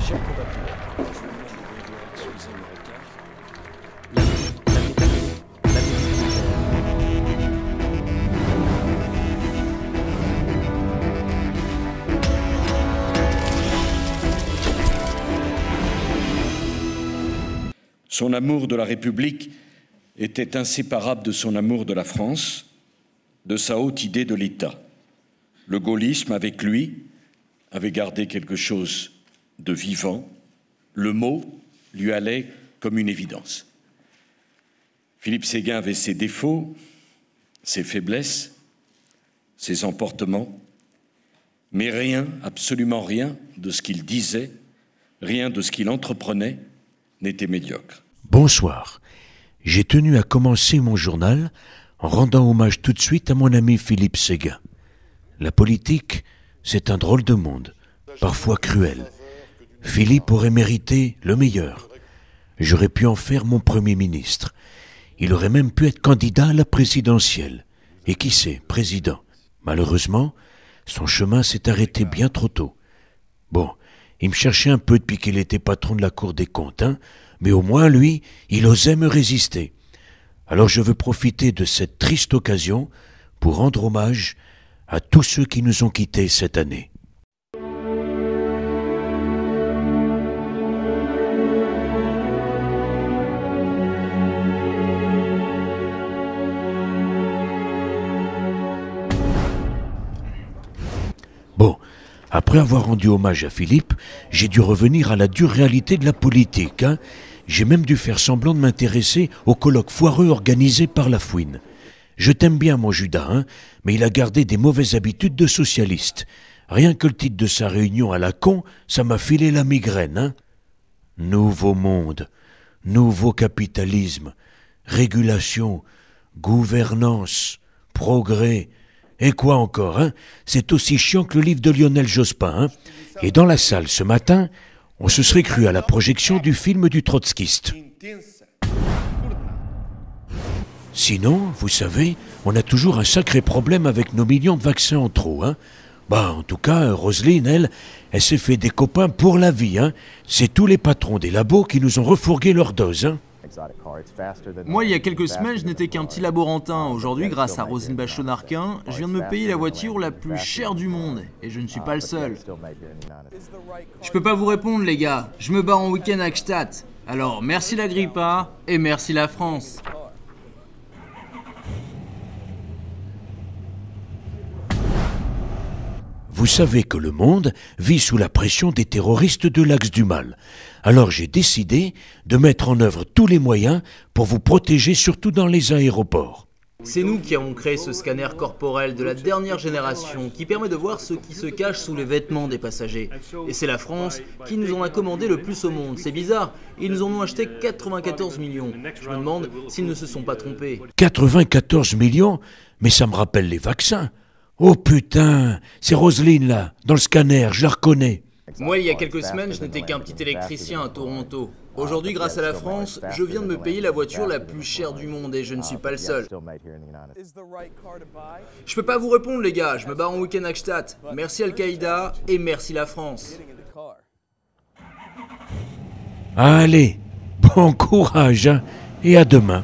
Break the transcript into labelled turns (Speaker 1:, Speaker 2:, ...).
Speaker 1: Chers compatriotes, je vous demande de excuser mon retard.
Speaker 2: Son amour de la République était inséparable de son amour de la France, de sa haute idée de l'État. Le gaullisme, avec lui, avait gardé quelque chose de vivant. Le mot lui allait comme une évidence. Philippe Séguin avait ses défauts, ses faiblesses, ses emportements, mais rien, absolument rien de ce qu'il disait, rien de ce qu'il entreprenait n'était médiocre.
Speaker 3: Bonsoir. J'ai tenu à commencer mon journal en rendant hommage tout de suite à mon ami Philippe Séguin. La politique, c'est un drôle de monde, parfois cruel. Philippe aurait mérité le meilleur. J'aurais pu en faire mon Premier ministre. Il aurait même pu être candidat à la présidentielle. Et qui sait, président. Malheureusement, son chemin s'est arrêté bien trop tôt. Bon, il me cherchait un peu depuis qu'il était patron de la Cour des comptes, hein, mais au moins, lui, il osait me résister. Alors je veux profiter de cette triste occasion pour rendre hommage à tous ceux qui nous ont quittés cette année. Bon, après avoir rendu hommage à Philippe, j'ai dû revenir à la dure réalité de la politique, hein. J'ai même dû faire semblant de m'intéresser au colloque foireux organisé par La Fouine. Je t'aime bien, mon Judas, hein, mais il a gardé des mauvaises habitudes de socialiste. Rien que le titre de sa réunion à la con, ça m'a filé la migraine, hein. Nouveau monde, nouveau capitalisme, régulation, gouvernance, progrès, et quoi encore, hein? C'est aussi chiant que le livre de Lionel Jospin, hein. Et dans la salle, ce matin, on se serait cru à la projection du film du trotskiste. Sinon, vous savez, on a toujours un sacré problème avec nos millions de vaccins en trop, hein. En tout cas, Roselyne, elle s'est fait des copains pour la vie, hein. C'est tous les patrons des labos qui nous ont refourgué leur dose, hein.
Speaker 4: Moi, il y a quelques semaines, je n'étais qu'un petit laborantin. Aujourd'hui, grâce à Roselyne Bachelot-Narquin, je viens de me payer la voiture la plus chère du monde. Et je ne suis pas le seul. Je peux pas vous répondre, les gars. Je me barre en week-end à Gstaad. Alors, merci l'Agrippa et merci la France.
Speaker 3: Vous savez que le monde vit sous la pression des terroristes de l'Axe du Mal. Alors j'ai décidé de mettre en œuvre tous les moyens pour vous protéger, surtout dans les aéroports.
Speaker 4: C'est nous qui avons créé ce scanner corporel de la dernière génération qui permet de voir ce qui se cache sous les vêtements des passagers. Et c'est la France qui nous en a commandé le plus au monde. C'est bizarre, ils nous en ont acheté 94 millions. Je me demande s'ils ne se sont pas trompés.
Speaker 3: 94 millions? Mais ça me rappelle les vaccins. Oh putain, c'est Roselyne là, dans le scanner, je la reconnais.
Speaker 4: Moi, il y a quelques semaines, je n'étais qu'un petit électricien à Toronto. Aujourd'hui, grâce à la France, je viens de me payer la voiture la plus chère du monde et je ne suis pas le seul. Je peux pas vous répondre, les gars, je me barre en week-end à Gstaad. Merci Al-Qaïda et merci la France.
Speaker 3: Allez, bon courage, hein, et à demain.